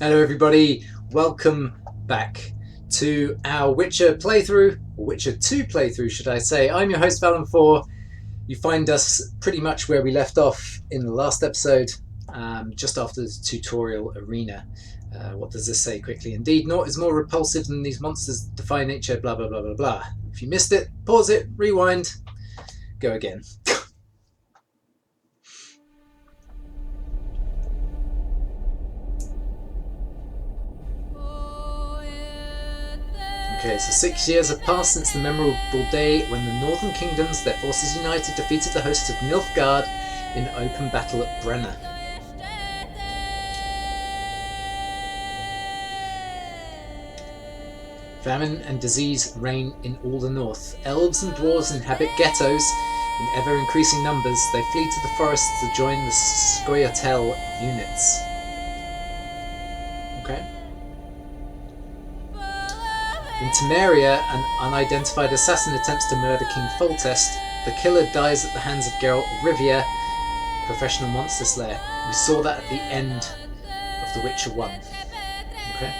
Hello everybody, welcome back to our Witcher playthrough, or Witcher 2 playthrough should I say. I'm your host Valenfor. You find us pretty much where we left off in the last episode, just after the tutorial arena. What does this say quickly? Indeed, naught is more repulsive than these monsters defy nature, blah blah blah blah blah. If you missed it, pause it, rewind, go again. Okay, so 6 years have passed since the memorable day when the Northern Kingdoms, their forces united, defeated the hosts of Nilfgaard in open battle at Brenna. Famine and disease reign in all the north. Elves and dwarves inhabit ghettos in ever-increasing numbers. They flee to the forests to join the Scoia'tael units. Okay. In Temeria, an unidentified assassin attempts to murder King Foltest. The killer dies at the hands of Geralt of Rivia, professional monster slayer. We saw that at the end of The Witcher 1. Okay.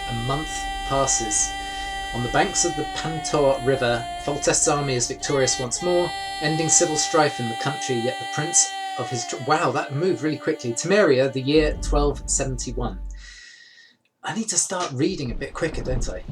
A month passes. On the banks of the Pantor River, Foltest's army is victorious once more, ending civil strife in the country, yet the prince of his... Wow, that moved really quickly. Temeria, the year 1271. I need to start reading a bit quicker, don't I?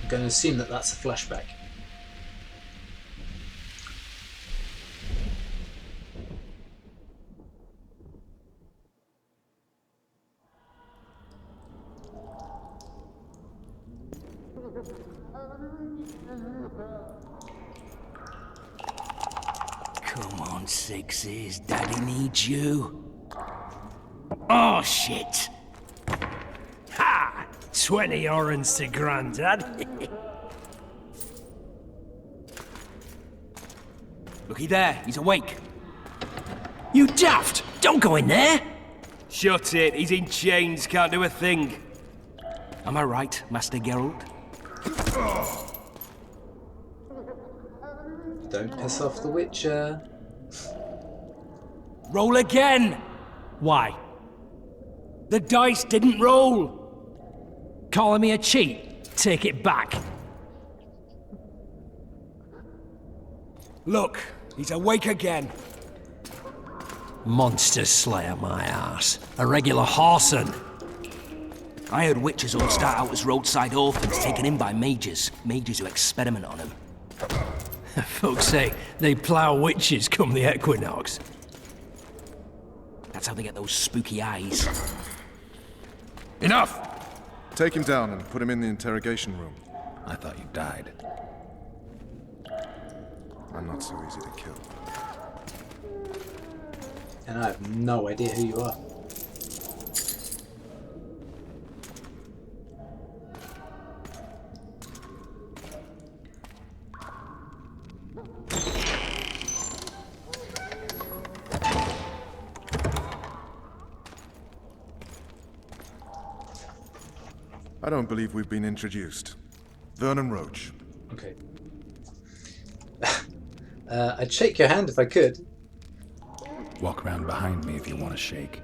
I'm going to assume that that's a flashback. Come on, Sixes. Daddy needs you. Oh, shit. Ha! 20 orange to Grandad. Looky there. He's awake. You daft! Don't go in there! Shut it. He's in chains. Can't do a thing. Am I right, Master Geralt? Don't piss off the Witcher. Roll again! Why? The dice didn't roll! Calling me a cheat? Take it back. Look, he's awake again. Monster slayer, my ass. A regular whoreson. I heard witches all start out as roadside orphans taken in by mages. Mages who experiment on them. Folks say they plough witches come the equinox. That's how they get those spooky eyes. Enough! Take him down and put him in the interrogation room. I thought you died. I'm not so easy to kill. And I have no idea who you are. I don't believe we've been introduced. Vernon Roach. Okay. I'd shake your hand if I could. Walk around behind me if you want to shake.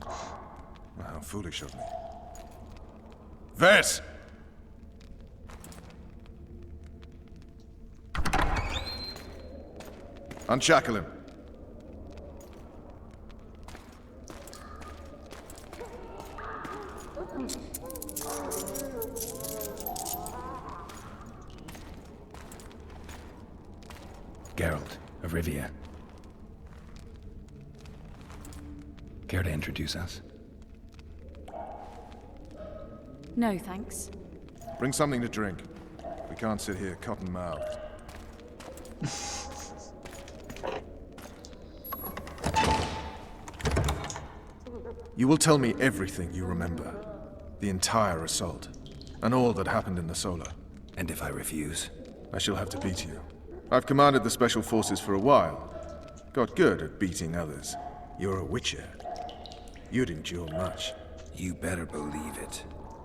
Well, how foolish of me. Ves! Unshackle him. Geralt of Rivia. Care to introduce us? No, thanks. Bring something to drink. We We can't sit here cotton-mouthed. You will tell me everything you remember. The entire assault. And all that happened in the Solar. And if I refuse? I shall have to beat you. I've commanded the Special Forces for a while. Got good at beating others. You're a Witcher. You'd endure much. You better believe it.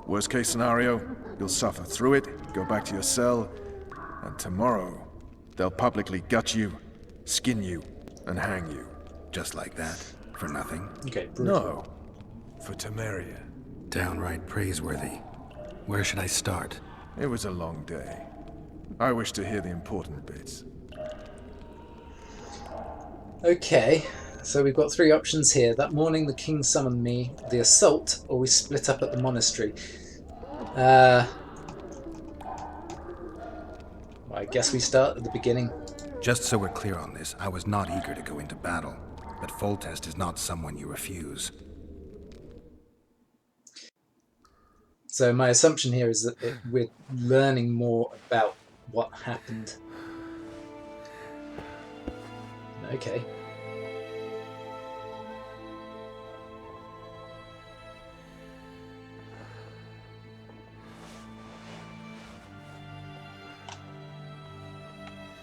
Worst case scenario, you'll suffer through it, go back to your cell, and tomorrow, they'll publicly gut you, skin you, and hang you. Just like that? For nothing? Okay, brutal. No. For Temeria. Downright praiseworthy. Where should I start? It was a long day. I wish to hear the important bits. Okay, so we've got three options here. That morning the king summoned me, the assault, or we split up at the monastery. Well, I guess we start at the beginning. Just so we're clear on this, I was not eager to go into battle, but Foltest is not someone you refuse. So my assumption here is that we're learning more about what happened. Okay.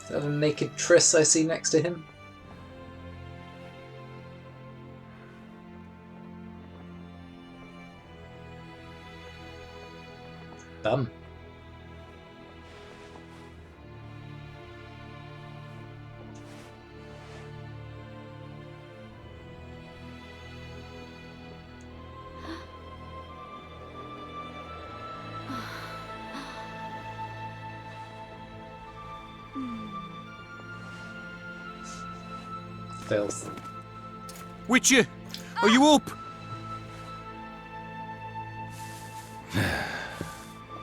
Is that a naked Triss I see next to him? Bum. Filth. Witcher, are you up?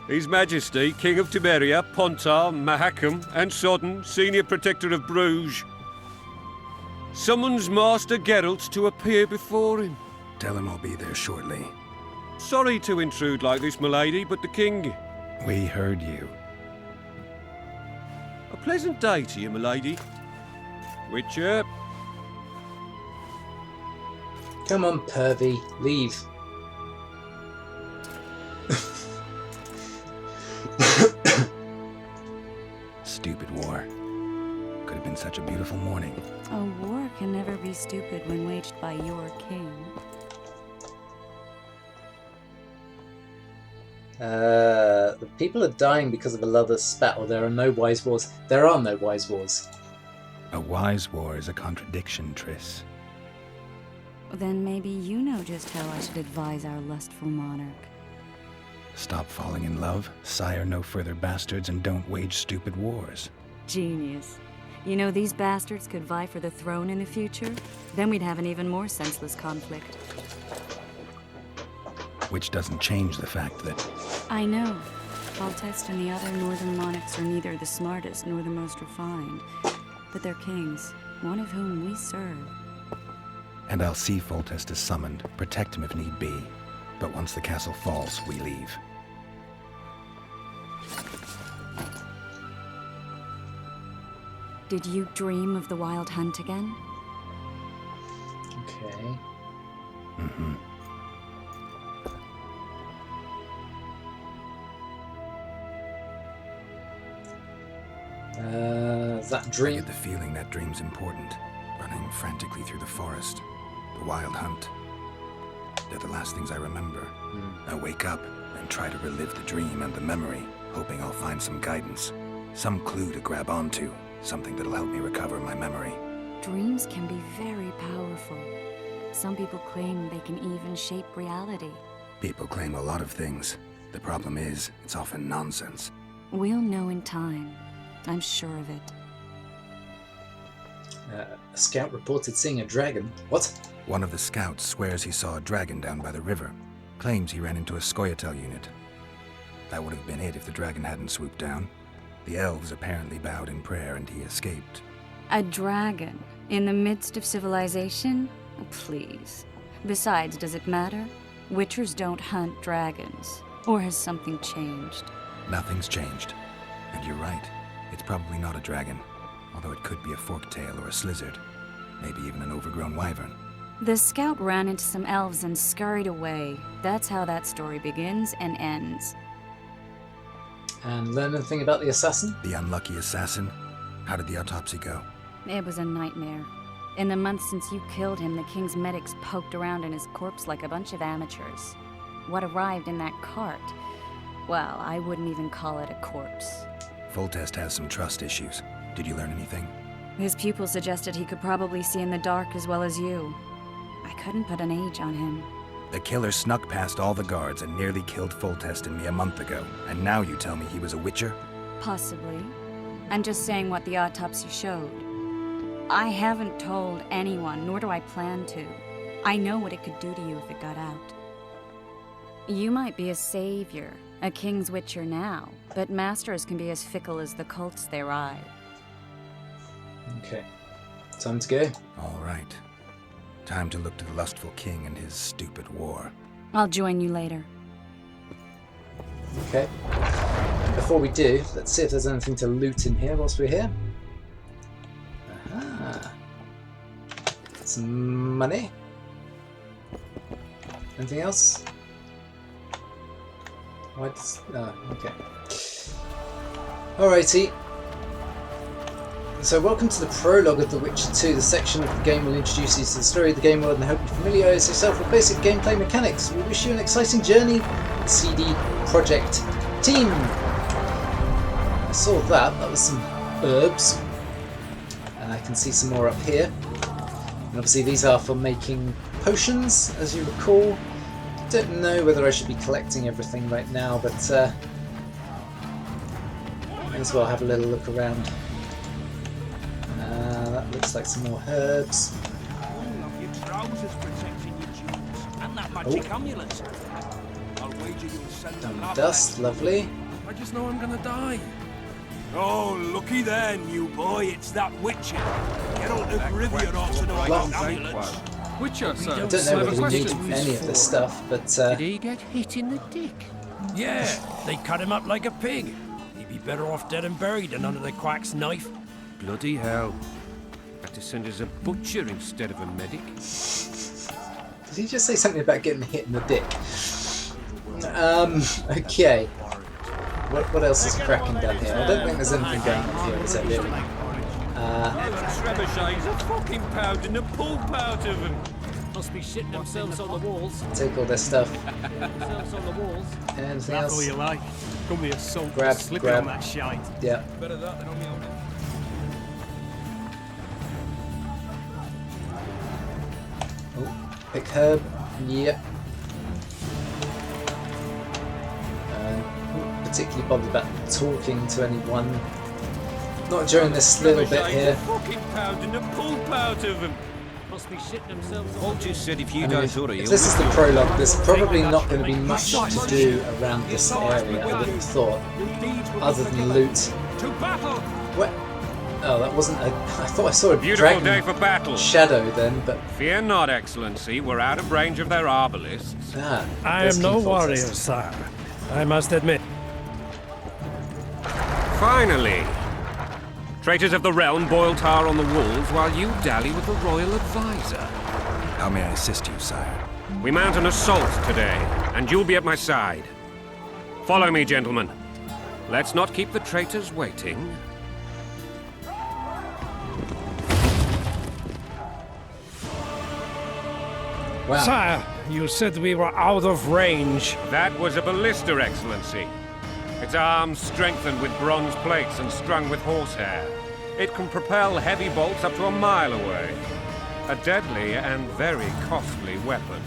His Majesty, King of Temeria, Pontar, Mahakam, and Sodden, Senior Protector of Bruges, summons Master Geralt to appear before him. Tell him I'll be there shortly. Sorry to intrude like this, milady, but the king... We heard you. A pleasant day to you, milady. Witcher. Come on, pervy, leave. Stupid war. Could have been such a beautiful morning. A war can never be stupid when waged by your king. The people are dying because of a lover's spat, or there are no wise wars. There are no wise wars. A wise war is a contradiction, Triss. Then maybe you know just how I should advise our lustful monarch. Stop falling in love, sire no further bastards, and don't wage stupid wars. Genius. You know, these bastards could vie for the throne in the future? Then we'd have an even more senseless conflict. Which doesn't change the fact that... I know. Foltest and the other northern monarchs are neither the smartest nor the most refined. But they're kings, one of whom we serve. And I'll see Foltest is summoned, protect him if need be. But once the castle falls, we leave. Did you dream of the wild hunt again? Okay. Mm-hmm. That I dream. get the feeling that dream's important. Running frantically through the forest. The wild hunt. They're the last things I remember. I wake up and try to relive the dream and the memory, hoping I'll find some guidance. Some clue to grab onto. Something that'll help me recover my memory. Dreams can be very powerful. Some people claim they can even shape reality. People claim a lot of things. The problem is, it's often nonsense. We'll know in time. I'm sure of it. A scout reported seeing a dragon. What? One of the scouts swears he saw a dragon down by the river. Claims he ran into a Scoia'tael unit. That would have been it if the dragon hadn't swooped down. The elves apparently bowed in prayer and he escaped. A dragon? In the midst of civilization? Please. Besides, does it matter? Witchers don't hunt dragons. Or has something changed? Nothing's changed. And you're right. It's probably not a dragon, although it could be a forktail or a slizzard. Maybe even an overgrown wyvern. The scout ran into some elves and scurried away. That's how that story begins and ends. And learn anything about the assassin? The unlucky assassin? How did the autopsy go? It was a nightmare. In the months since you killed him, the king's medics poked around in his corpse like a bunch of amateurs. What arrived in that cart? Well, I wouldn't even call it a corpse. Foltest has some trust issues. Did you learn anything? His pupil suggested he could probably see in the dark as well as you. I couldn't put an age on him. The killer snuck past all the guards and nearly killed Foltest and me a month ago. And now you tell me he was a witcher? Possibly. I'm just saying what the autopsy showed. I haven't told anyone, nor do I plan to. I know what it could do to you if it got out. You might be a savior, a king's witcher now, but masters can be as fickle as the cults they ride. Okay. Time to go. All right. Time to look to the lustful king and his stupid war. I'll join you later. Okay. Before we do, let's see if there's anything to loot in here whilst we're here. Aha. Some money. Anything else? What? Oh, okay. Alrighty. So welcome to the prologue of The Witcher 2. The section of the game will introduce you to the story of the game world and help you familiarise yourself with basic gameplay mechanics. We wish you an exciting journey with the CD Projekt team. I saw that. That was some herbs. And I can see some more up here. And obviously these are for making potions, as you recall. Don't know whether I should be collecting everything right now, but may as well have a little look around. That looks like some more herbs. Dust, lovely. I just know I'm gonna die. Oh, looky there, new boy. It's that Witcher. Geralt of Rivia ought to know I got amulets. Witcher, sir. I don't know whether we need any of this stuff, but Did he get hit in the dick? Yeah, they cut him up like a pig. He'd be better off dead and buried than under the quack's knife. Bloody hell. Had to send us a butcher instead of a medic. did he just say something about getting hit in the dick? Okay. What else is cracking down here? I don't think there's anything going on here, is there really? Trebuchets are fucking pounding the pulp out of them. Must be shitting themselves on the walls. Take all this stuff. Themselves on the walls. Anything That's all else? you like. Come with assault. Grab, Slipping grab. on that shite. Yeah. Better that than on me own. Oh, pick herb. Yep. Not particularly bothered about talking to anyone. Not during this little bit here. Fucking pounding the pulp out of them. Must be shitting themselves on Paul just said if you I mean, don't if hurry, this is the prologue, there's probably not going to be much to do around this area, I would have thought, other than loot. to battle. What? Oh, that wasn't a... I thought I saw a Beautiful day dragon for battle. shadow then, but... Fear not, Excellency. We're out of range of their arbalists. Ah, I there's am no King warrior, Foltest. sire. I must admit. Finally! Traitors of the realm boil tar on the walls while you dally with the royal advisor. How may I assist you, sire? We mount an assault today, and you'll be at my side. Follow me, gentlemen. Let's not keep the traitors waiting. Wow. Sire, you said we were out of range. That was a ballista, Excellency. Its arms strengthened with bronze plates and strung with horsehair. It can propel heavy bolts up to a mile away. A deadly and very costly weapon.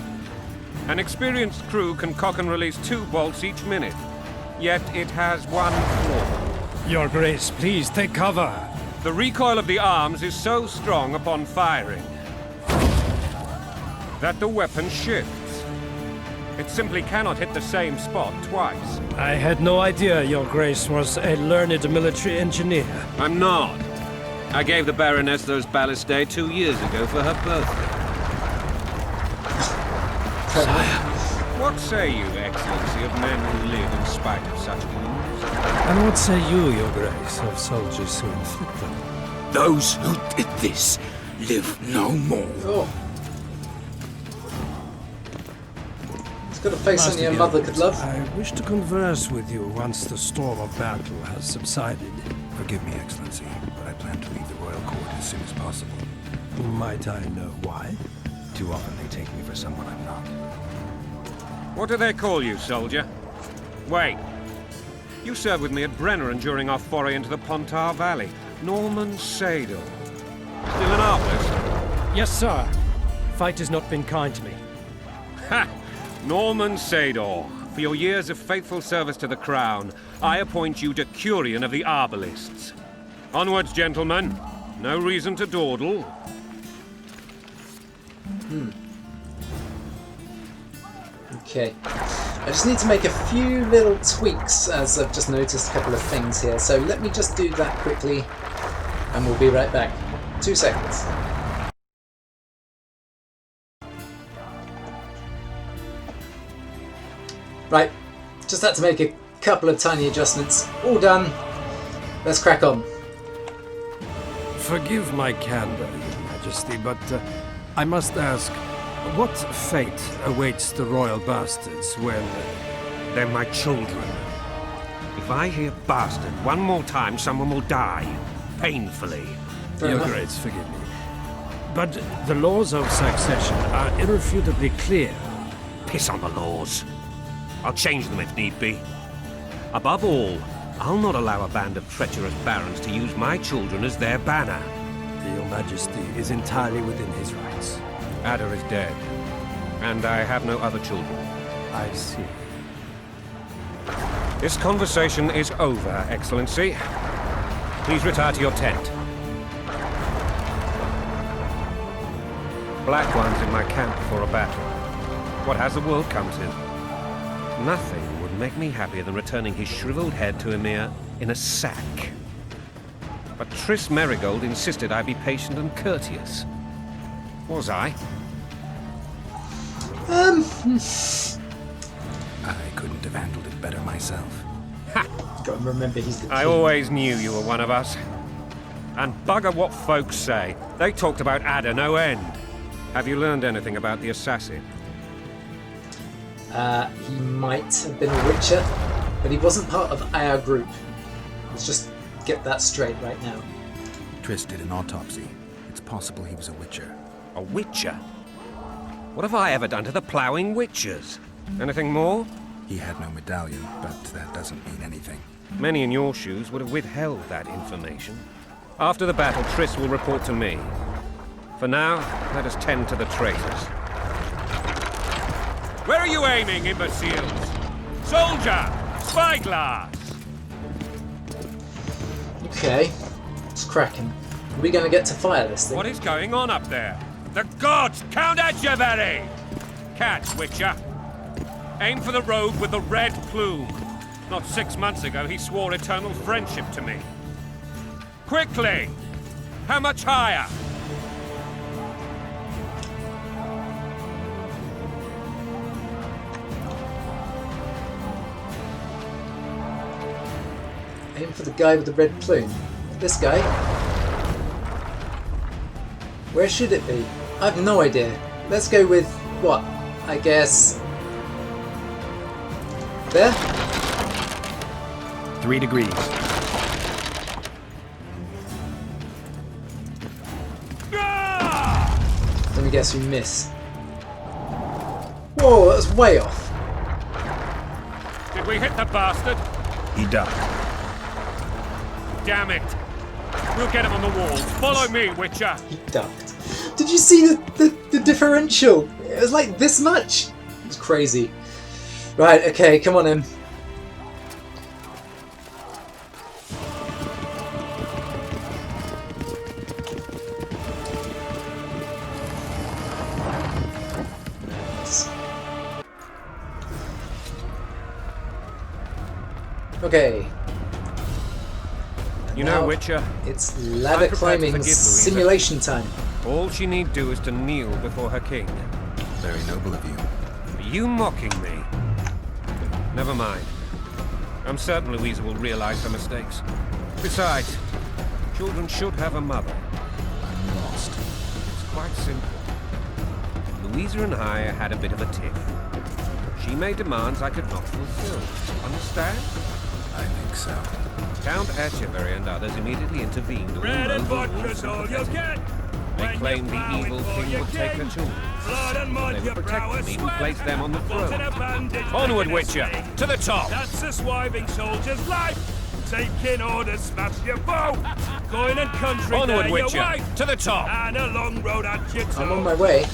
An experienced crew can cock and release 2 bolts each minute. Yet it has one flaw. Your Grace, please take cover. The recoil of the arms is so strong upon firing that the weapon shifts. It simply cannot hit the same spot twice. I had no idea Your Grace was a learned military engineer. I'm not. I gave the Baroness those ballistae 2 years ago for her birthday. What say you, Excellency, of men who live in spite of such wounds? And what say you, Your Grace, of soldiers who inflict them? Those who did this live no more. Oh. It's got a face Master only a Geralt, mother could love. I wish to converse with you once the storm of battle has subsided. Forgive me, Excellency, but I plan to leave the royal court as soon as possible. Might I know why? Too often they take me for someone I'm not. What do they call you, soldier? Wait. You served with me at Brenneran during our foray into the Pontar Valley. Norman Sadel. Still an artless? Yes, sir. Fate has not been kind to me. Ha! Norman Sador, for your years of faithful service to the crown, I appoint you Decurion of the Arbalists. Onwards, gentlemen. No reason to dawdle. Okay. I just need to make a few little tweaks, as I've just noticed a couple of things here. So let me just do that quickly, and we'll be right back. 2 seconds. Right, just had to make a couple of tiny adjustments. All done. Let's crack on. Forgive my candor, Your Majesty, but I must ask, what fate awaits the royal bastards when... They're my children. If I hear bastard one more time, someone will die. Painfully. Fair Your enough. Grace, forgive me. But the laws of succession are irrefutably clear. Piss on the laws. I'll change them if need be. Above all, I'll not allow a band of treacherous barons to use my children as their banner. Your Majesty is entirely within his rights. Ada is dead, and I have no other children. I see. This conversation is over, Excellency. Please retire to your tent. Black ones in my camp before a battle. What has the world come to? Nothing would make me happier than returning his shriveled head to Emir in a sack. But Triss Merigold insisted I be patient and courteous. Was I? I couldn't have handled it better myself. Got to remember he's the I king. always knew you were one of us. And bugger what folks say. They talked about Ada no end. Have you learned anything about the assassin? He might have been a Witcher, but he wasn't part of our group. Let's just get that straight right now. Triss did an autopsy. It's possible he was a Witcher. A Witcher? What have I ever done to the ploughing Witchers? Anything more? He had no medallion, but that doesn't mean anything. Many in your shoes would have withheld that information. After the battle, Triss will report to me. For now, let us tend to the traitors. Where are you aiming, imbeciles? Soldier! Spyglass! Okay, it's cracking. Are we going to get to fire this thing? What is going on up there? The gods! Count Adjavari! Catch, Witcher! Aim for the rogue with the red plume. Not 6 months ago, he swore eternal friendship to me. Quickly! How much higher? Aim for the guy with the red plume. This guy? Where should it be? I have no idea. Let's go with, what? I guess... there? 3 degrees. Let me guess you miss. Whoa, that's way off. Did we hit the bastard? He ducked. Damn it! We'll get him on the walls. Follow me, Witcher! He ducked. Did you see the differential? It was like this much. It was crazy. Right, okay, come on in. Okay. You know, Now Witcher, it's I'm ladder prepared to climbing forgive Louisa. simulation time. all she need do is to kneel before her king. Very noble of you. Are you mocking me? Never mind. I'm certain Louisa will realize her mistakes. Besides, children should have a mother. I'm lost. It's quite simple. Louisa and I had a bit of a tiff. She made demands I could not fulfill. Understand? I think so. Count Etcheverry and others immediately intervened. Bread and vodka's all you get. They claimed the evil king would take her tools. Blood and mud, They your would protect prowess them, even place them on the Wanted a throne. bandage, Onward, making a Witcher! stake. To the top! That's a swiving soldier's life. Taking orders, smash your bow. Going and country, Onward, there Witcher! your wife. To the top! And a long road at your toe. I'm on my way.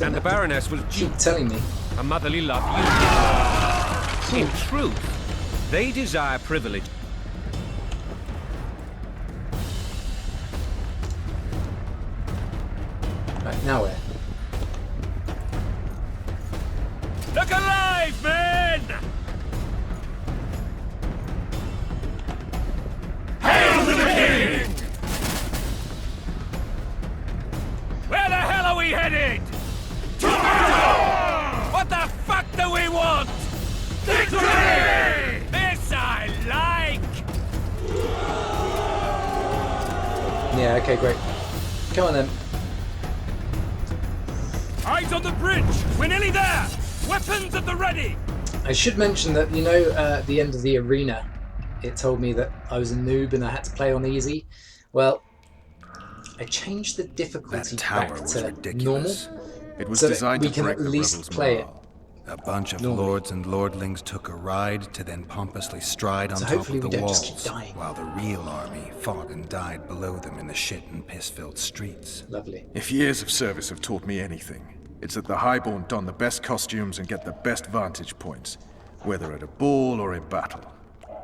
And the Baroness was Keep telling me. a motherly love you. In truth, they desire privilege. Right, now where? Look alive, men! Hail to the king! Where the hell are we headed? What the fuck do we want? Victory! This I like! Yeah, okay, great. Come on then. Eyes on the bridge! We're nearly there! Weapons at the ready! I should mention that, you know, at the end of the arena, it told me that I was a noob and I had to play on easy. Well, I changed the difficulty That tower back was to ridiculous. normal, It was so that designed we to can break at the least rebels' play it. morale. A bunch of Normally. lords and lordlings took a ride to then pompously stride on So top hopefully of we the don't just walls, keep dying. while the real army fought and died below them in the shit and piss-filled streets. Lovely. If years of service have taught me anything, it's that the Highborn don the best costumes and get the best vantage points, whether at a ball or in battle.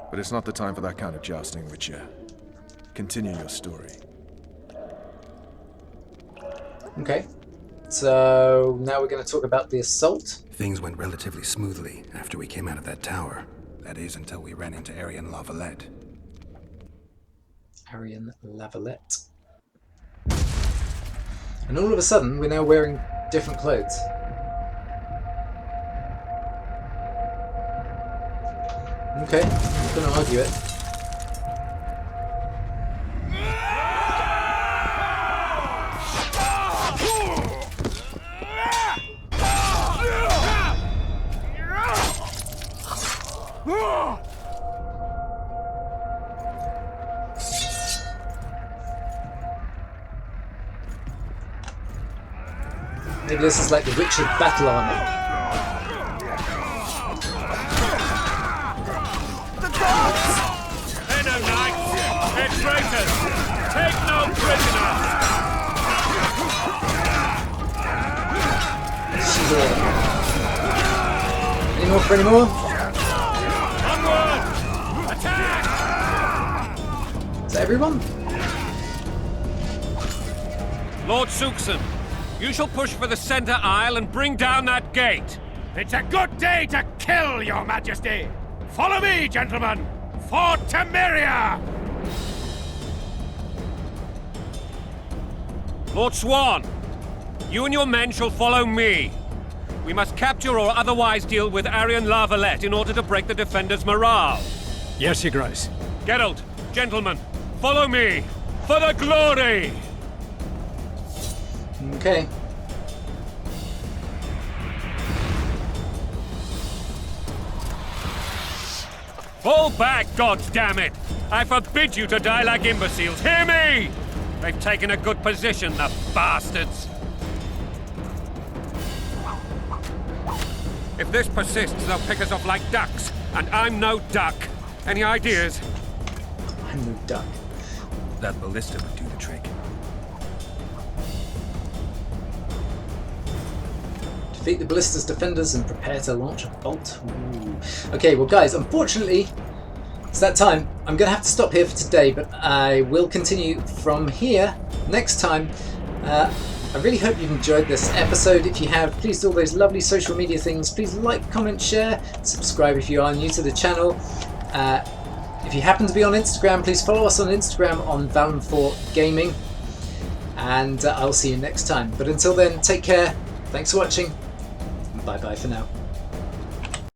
But it's not the time for that kind of jousting, Witcher. Continue your story. Okay. So now we're going to talk about the assault. Things went relatively smoothly after we came out of that tower. That is, until we ran into Arian Lavalette. Arian Lavalette. And all of a sudden, we're now wearing different clothes. Okay, I'm not going to argue it. Maybe this is like the Witcher battle armor. They're no knights! They're traitors! Take no prisoners! Any more for any more? Onward! Attack! Is that everyone? Lord Suxon, you shall push for the center aisle and bring down that gate. It's a good day to kill, your majesty! Follow me, gentlemen! For Temeria! Lord Swan, you and your men shall follow me. We must capture or otherwise deal with Arian Lavalette in order to break the defenders' morale. Yes, Your Grace. Geralt, gentlemen, follow me for the glory! Okay. Fall back, goddammit! I forbid you to die like imbeciles. Hear me! They've taken a good position, the bastards. If this persists, they'll pick us off like ducks, and I'm no duck. Any ideas? I'm no duck. That ballista would do the trick. Defeat the ballista's defenders and prepare to launch a bolt. Ooh. Okay, well guys, unfortunately, it's that time. I'm going to have to stop here for today, but I will continue from here next time. I really hope you've enjoyed this episode. If you have, please do all those lovely social media things. Please like, comment, share, subscribe if you are new to the channel. If you happen to be on Instagram, please follow us on Instagram on Valenfor Gaming. And I'll see you next time. But until then, take care. Thanks for watching. Bye bye for now.